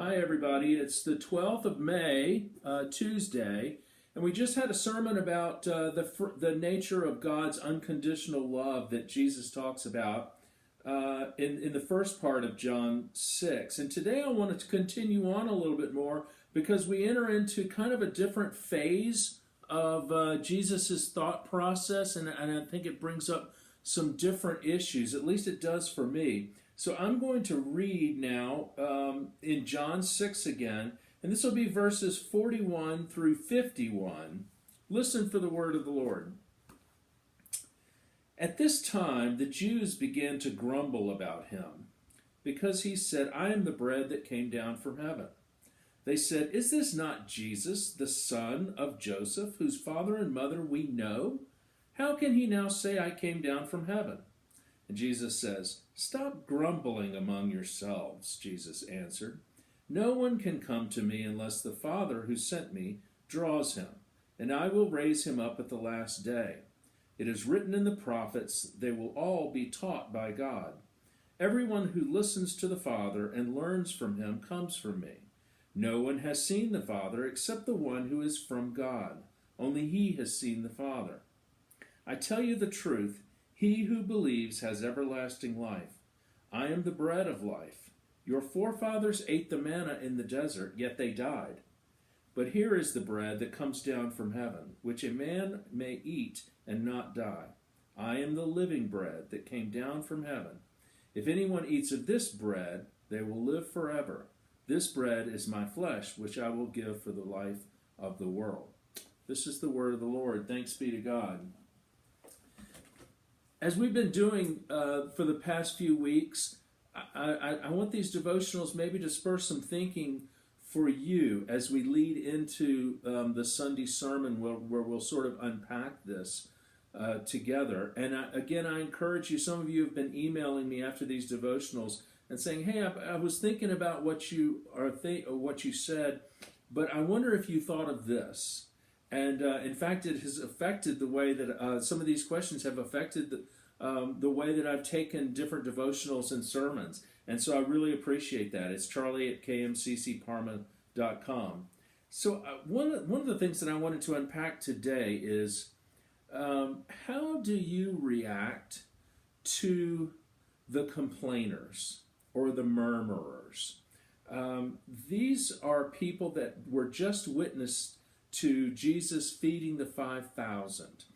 Hi, everybody. It's the 12th of May, Tuesday, and we just had a sermon about the nature of God's unconditional love that Jesus talks about in the first part of John 6. And today I want to continue on a little bit more because we enter into kind of a different phase of Jesus's thought process, and I think it brings up some different issues. At least it does for me. So I'm going to read now in John 6 again, and this will be verses 41 through 51. Listen for the word of the Lord. At this time, the Jews began to grumble about him, because he said, "I am the bread that came down from heaven." They said, "Is this not Jesus, the son of Joseph, whose father and mother we know? How can he now say, 'I came down from heaven'?" And Jesus says, "Stop grumbling among yourselves," Jesus answered. "No one can come to me unless the Father who sent me draws him, and I will raise him up at the last day. It is written in the prophets, they will all be taught by God. Everyone who listens to the Father and learns from him comes from me. No one has seen the Father except the one who is from God. Only he has seen the Father. I tell you the truth, he who believes has everlasting life. I am the bread of life. Your forefathers ate the manna in the desert, yet they died. But here is the bread that comes down from heaven, which a man may eat and not die. I am the living bread that came down from heaven. If anyone eats of this bread, they will live forever. This bread is my flesh, which I will give for the life of the world." This is the word of the Lord. Thanks be to God. As we've been doing for the past few weeks, I want these devotionals maybe to spur some thinking for you as we lead into the Sunday sermon where we'll sort of unpack this together. And I encourage you, some of you have been emailing me after these devotionals and saying, "Hey, I was thinking about what you what you said, but I wonder if you thought of this." And in fact, it has affected the way that some of these questions have affected the way that I've taken different devotionals and sermons. And so I really appreciate that. It's charlie@kmccparma.com. So one of the things that I wanted to unpack today is how do you react to the complainers or the murmurers? These are people that were just witness to Jesus feeding the 5,000,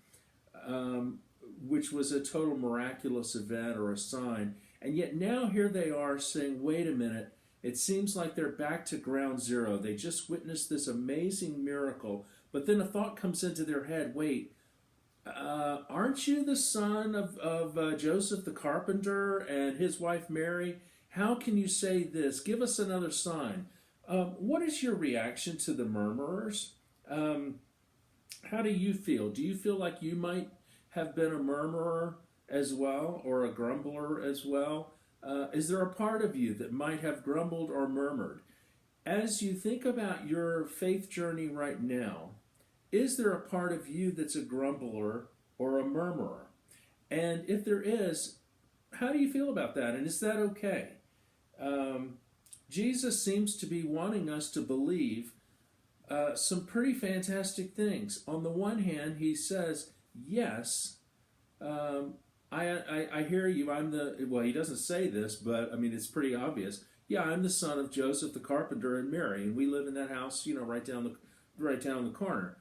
which was a total miraculous event or a sign. And yet now here they are saying, wait a minute, it seems like they're back to ground zero. They just witnessed this amazing miracle, but then a thought comes into their head, wait, aren't you the son of Joseph the carpenter and his wife Mary? How can you say this? Give us another sign. What is your reaction to the murmurers? How do you feel? Do you feel like you might have been a murmurer as well, or a grumbler as well? Is there a part of you that might have grumbled or murmured? As you think about your faith journey right now, is there a part of you that's a grumbler or a murmurer? And if there is, how do you feel about that? And is that okay? Jesus seems to be wanting us to believe some pretty fantastic things. On the one hand, he says, yes, I hear you. He doesn't say this, but I mean, it's pretty obvious. Yeah, I'm the son of Joseph the carpenter and Mary, and we live in that house, right down the corner.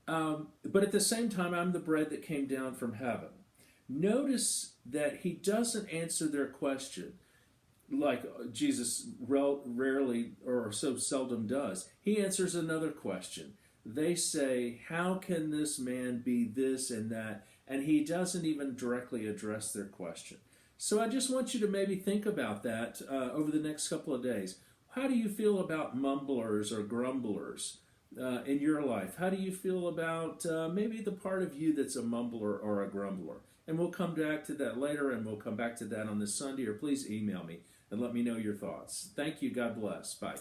But at the same time, I'm the bread that came down from heaven. Notice that he doesn't answer their question like Jesus rarely or so seldom does. He answers another question. They say, how can this man be this and that? And he doesn't even directly address their question. So I just want you to maybe think about that over the next couple of days. How do you feel about mumblers or grumblers in your life? How do you feel about maybe the part of you that's a mumbler or a grumbler? And we'll come back to that later, and we'll come back to that on this Sunday, or please email me and let me know your thoughts. Thank you. God bless. Bye.